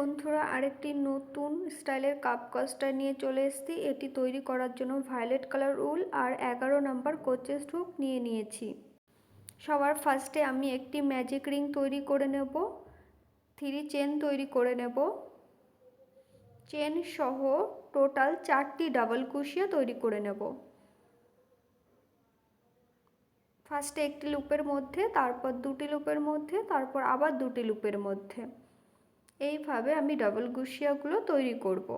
বন্ধুরা, আরেকটি নতুন স্টাইলের কাপ কস্টার নিয়ে চলে এসেছি। এটি তৈরি করার জন্য ভায়োলেট কালার উল আর 11 নম্বর কোচেস হুক নিয়ে নিয়েছি। সবার ফার্স্টে আমি একটি ম্যাজিক রিং তৈরি করে নেব, 3 চেন তৈরি করে নেব। চেন সহ টোটাল 4টি ডাবল কুশিয়া তৈরি করে নেব। ফার্স্টে একটি লুপের মধ্যে, তারপর দুটি লুপের মধ্যে, তারপর আবার দুটি লুপের মধ্যে। এইভাবে আমি ডাবল কুশিয়াগুলো তৈরি করব।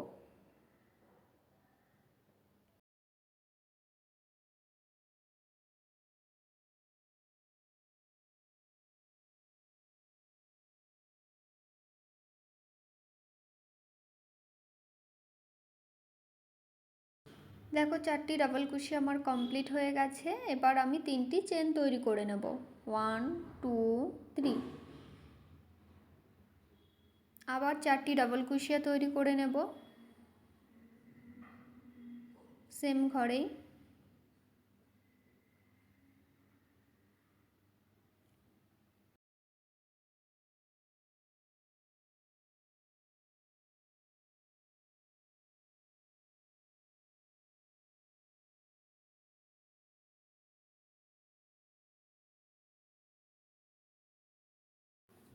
দেখো 4টি ডাবল কুশি আমার কমপ্লিট হয়ে গেছে। এবার আমি 3টি চেন তৈরি করে নেব। 1 2 3। আবার 4টি ডাবল কুশিয়া তৈরি করে নেব সেম ঘরেই।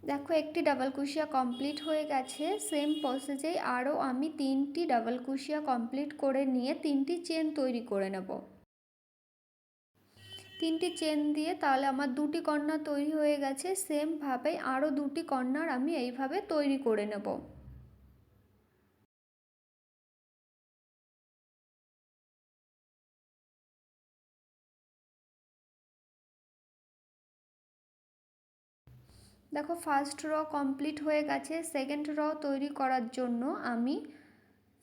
দেখো একটি ডাবল কুশিয়া কমপ্লিট হয়ে গেছে। সেম প্রসেসেই আরও আমি 3টি ডাবল কুশিয়া কমপ্লিট করে নিয়ে 3টি চেন তৈরি করে নেব। 3টি চেন দিয়ে তাহলে আমার 2টি কর্নার তৈরি হয়ে গেছে। সেমভাবে আরও 2টি কর্নার আমি এইভাবে তৈরি করে নেব। দেখো ফার্স্ট র কমপ্লিট হয়ে গেছে। সেকেন্ড র তৈরি করার জন্য আমি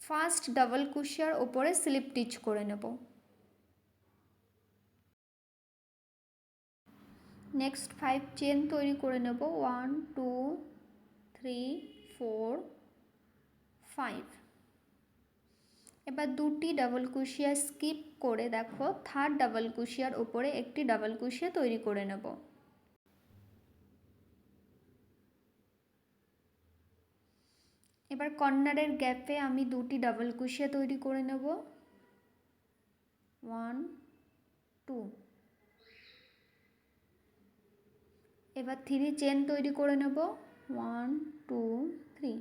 ফার্স্ট ডাবল কুশিয়ার ওপরে স্লিপ স্টিচ করে নেব। নেক্সট 5 চেন তৈরি করে নেব। 1 2 3 4 5। এবার 2টি ডাবল কুশিয়া স্কিপ করে দেখো থার্ড ডাবল কুশিয়ার ওপরে একটি ডাবল কুশিয়া তৈরি করে নেব। এবার কর্নারের গ্যাপে আমি 2টি ডাবল কুশিয়া তৈরি করে নেব। 1 2। এবার 3 চেন তৈরি করে নেব। 1 2 3।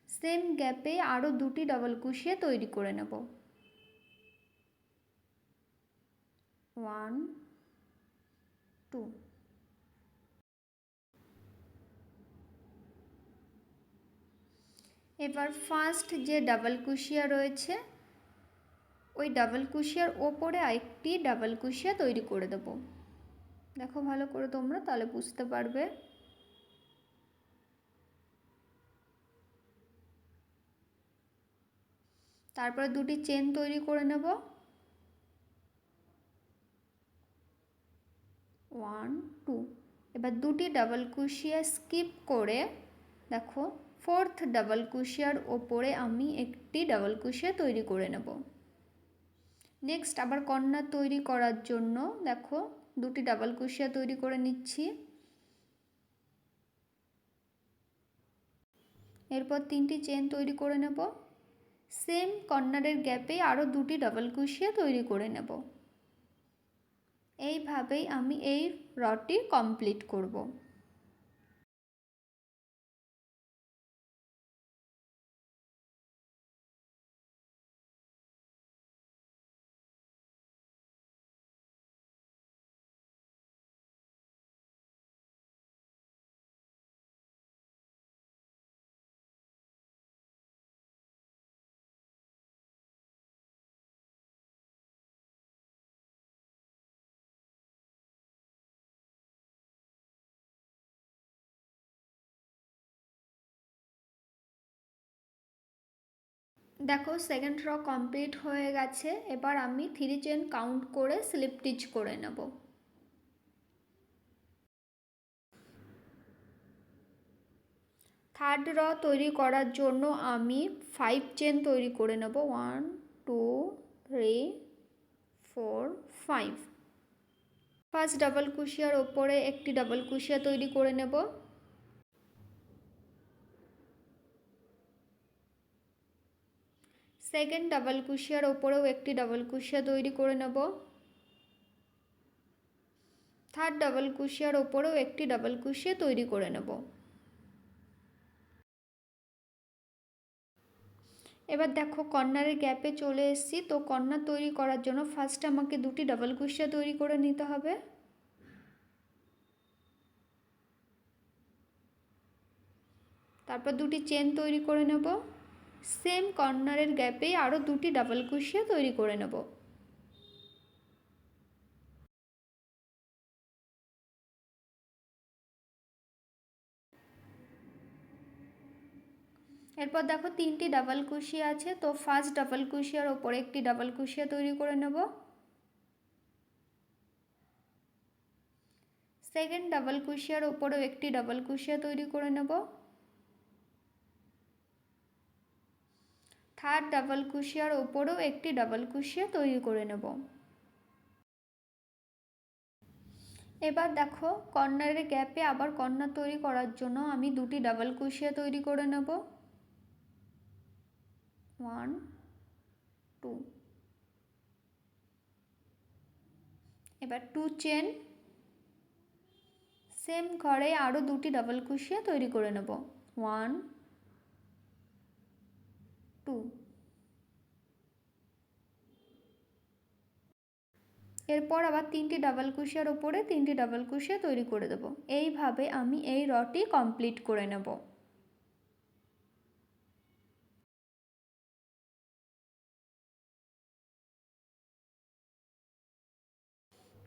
সেম গ্যাপে আরও 2টি ডাবল কুশিয়া তৈরি করে নেব। 1 2। এবার ফার্স্ট যে ডাবল কুশিয়া রয়েছে ওই ডাবল কুশিয়ার ওপরে আরেকটি ডাবল কুশিয়া তৈরি করে দেব। দেখো ভালো করে তোমরা, তাহলে বুঝতে পারবে। তারপরে 2টি চেন তৈরি করে নেব। 1 2। এবার 2টি ডাবল কুশিয়া স্কিপ করে দেখো ফোর্থ ডাবল কুশিয়ার ওপরে আমি একটি ডাবল কুশিয়া তৈরি করে নেব। নেক্সট আবার কর্নার তৈরি করার জন্য দেখো 2টি ডাবল কুশিয়া তৈরি করে নিচ্ছি। এরপর 3টি চেন তৈরি করে নেব। সেম কর্নারের গ্যাপে আরও 2টি ডাবল কুশিয়া তৈরি করে নেব। এইভাবেই আমি এই রটি কমপ্লিট করব। দেখো সেকেন্ড র কমপ্লিট হয়ে গেছে। এবার আমি 3 চেন কাউন্ট করে স্লিপ স্টিচ করে নেব। থার্ড র তৈরি করার জন্য আমি 5 চেন তৈরি করে নেব। 1 2 3 4 5। ফার্স্ট ডাবল কুশিয়ার ওপরে একটি ডাবল কুশিয়া তৈরি করে নেব। সেকেন্ড ডাবল কুশিয়ার ওপরেও একটি ডাবল কুশিয়া তৈরি করে নেব। থার্ড ডাবল কুশিয়ার ওপরেও একটি ডাবল কুশিয়া তৈরি করে নেব। এবার দেখো কর্নারের গ্যাপে চলে এসেছি, তো কর্নার তৈরি করার জন্য ফার্স্ট আমাকে দুটি ডাবল কুশিয়া তৈরি করে নিতে হবে। তারপর দুটি চেন তৈরি করে নেব। সেম কর্নারের গ্যাপে আরও দুটি ডাবল কুশিয়া তৈরি করে নেব। এরপর দেখো তিনটি ডাবল কুশিয়া আছে, তো ফার্স্ট ডাবল কুশিয়ার ওপরে একটি ডাবল কুশিয়া তৈরি করে নেব। সেকেন্ড ডাবল কুশিয়ার ওপরেও একটি ডাবল কুশিয়া তৈরি করে নেব। থার্ড ডাবল কুশিয়ার ওপরেও একটি ডাবল কুশিয়া তৈরি করে নেব। এবার দেখো কর্নারের গ্যাপে আবার কর্নার তৈরি করার জন্য আমি দুটি ডাবল কুশিয়া তৈরি করে নেব। 1 2। এবার 2 চেন, সেম ঘরে আরও দুটি ডাবল কুশিয়া তৈরি করে নেব। 1 2। এরপর আবার তিনটি ডাবল কুশিয়ার ওপরে তিনটি ডাবল কুশিয়া তৈরি করে দেব। এইভাবে আমি এই রটি কমপ্লিট করে নেব।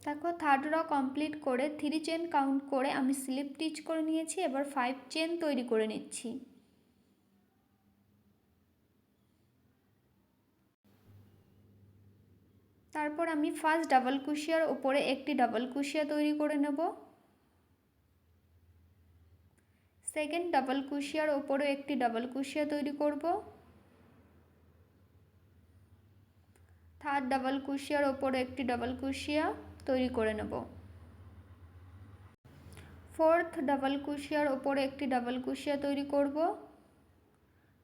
দেখো থার্ড র কমপ্লিট করে 3 চেন কাউন্ট করে আমি স্লিপ স্টিচ করে নিয়েছি। এবার 5 চেন তৈরি করে নিচ্ছি। তারপর আমি ফার্স্ট ডাবল কুশিয়ার ওপরে একটি ডাবল কুশিয়া তৈরি করে নেব। সেকেন্ড ডাবল কুশিয়ার ওপরে একটি ডাবল কুশিয়া তৈরি করব। থার্ড ডাবল কুশিয়ার ওপরে একটি ডাবল কুশিয়া তৈরি করে নেব। ফোর্থ ডাবল কুশিয়ার ওপরে একটি ডাবল কুশিয়া তৈরি করব।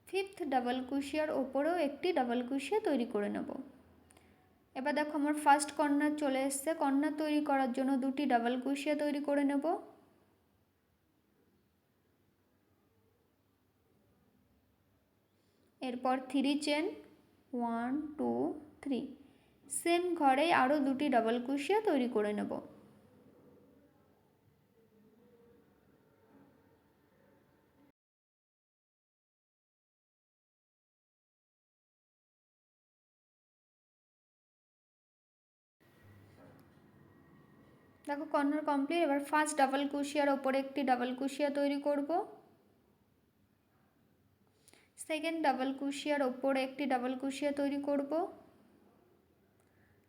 ফিফথ ডাবল কুশিয়ার ওপরেও একটি ডাবল কুশিয়া তৈরি করে নেব। এবার দেখো আমার ফার্স্ট কর্নার চলে এসছে। কর্নার তৈরি করার জন্য দুটি ডাবল কুশিয়া তৈরি করে নেব। এরপর 3 চেন 1 2 3। সেম ঘরে আরও দুটি ডাবল কুশিয়া তৈরি করে নেব। দেখো কর্নার কমপ্লিট। এবার ফার্স্ট ডাবল কুশিয়ার ওপরে একটি ডাবল কুশিয়া তৈরি করব। সেকেন্ড ডাবল কুশিয়ার ওপরে একটি ডাবল কুশিয়া তৈরি করব।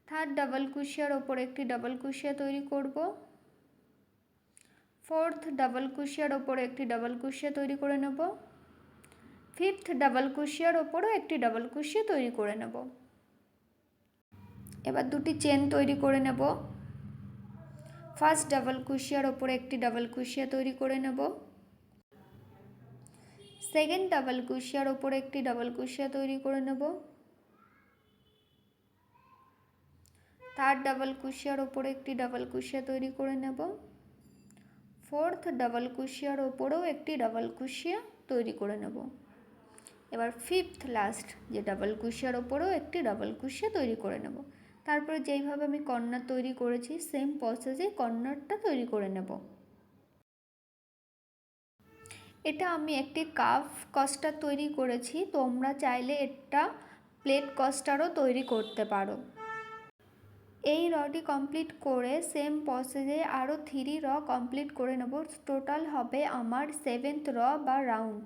থার্ড ডাবল কুশিয়ার ওপরে একটি ডাবল কুশিয়া তৈরি করব। ফোর্থ ডাবল কুশিয়ার ওপরে একটি ডাবল কুশিয়া তৈরি করে নেব। ফিফথ ডাবল কুশিয়ার ওপরেও একটি ডাবল কুশিয়া তৈরি করে নেব। এবার দুটি চেন তৈরি করে নেব। ফার্স্ট ডাবল কুশিয়ার ওপরে একটি ডাবল কুশিয়া তৈরি করে নেব। সেকেন্ড ডাবল কুশিয়ার ওপরে একটি ডাবল কুশিয়া তৈরি করে নেব। থার্ড ডাবল কুশিয়ার ওপরে একটি ডাবল কুশিয়া তৈরি করে নেব। ফোর্থ ডাবল কুশিয়ার ওপরেও একটি ডাবল কুশিয়া তৈরি করে নেব। এবার ফিফথ লাস্ট যে ডাবল কুশিয়ার ওপরেও একটি ডাবল কুশিয়া তৈরি করে নেব। তারপরে যেইভাবে আমি কর্নার তৈরি করেছি সেম প্রসেসে কর্নারটা তৈরি করে নেব। এটা আমি একটি কাফ কস্টার তৈরি করেছি, তোমরা চাইলে এটা প্লেট কস্টারও তৈরি করতে পারো। এই রটি কমপ্লিট করে সেম প্রসেসে আরও 3 র কমপ্লিট করে নেব। টোটাল হবে আমার 7th র বা রাউন্ড।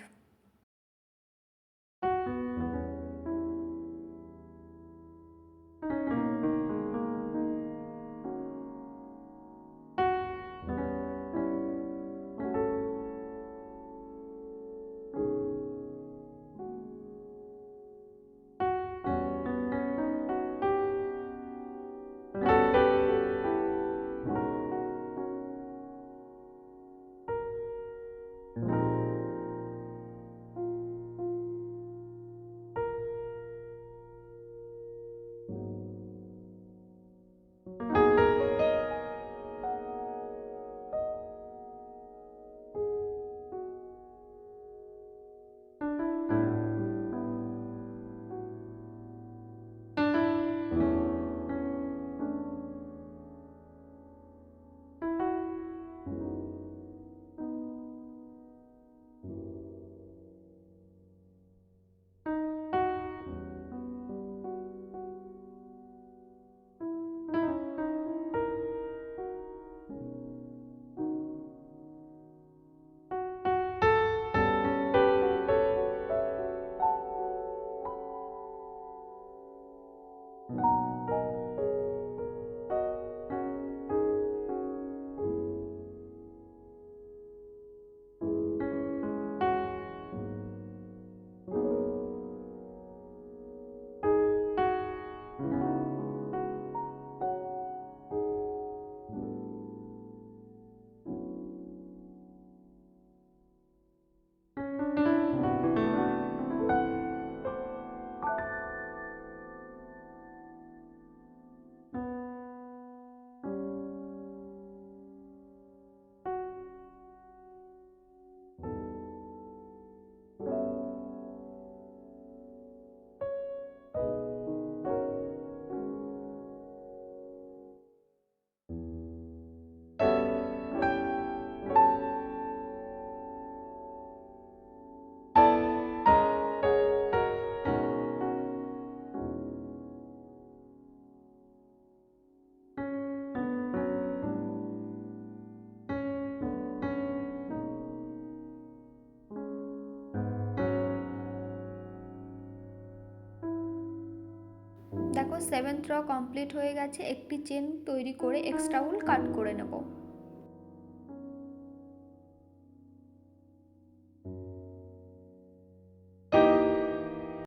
সেভেন্থ র কমপ্লিট হয়ে গেছে, একটি চেন তৈরি করে এক্সট্রা উল কাট করে নেব।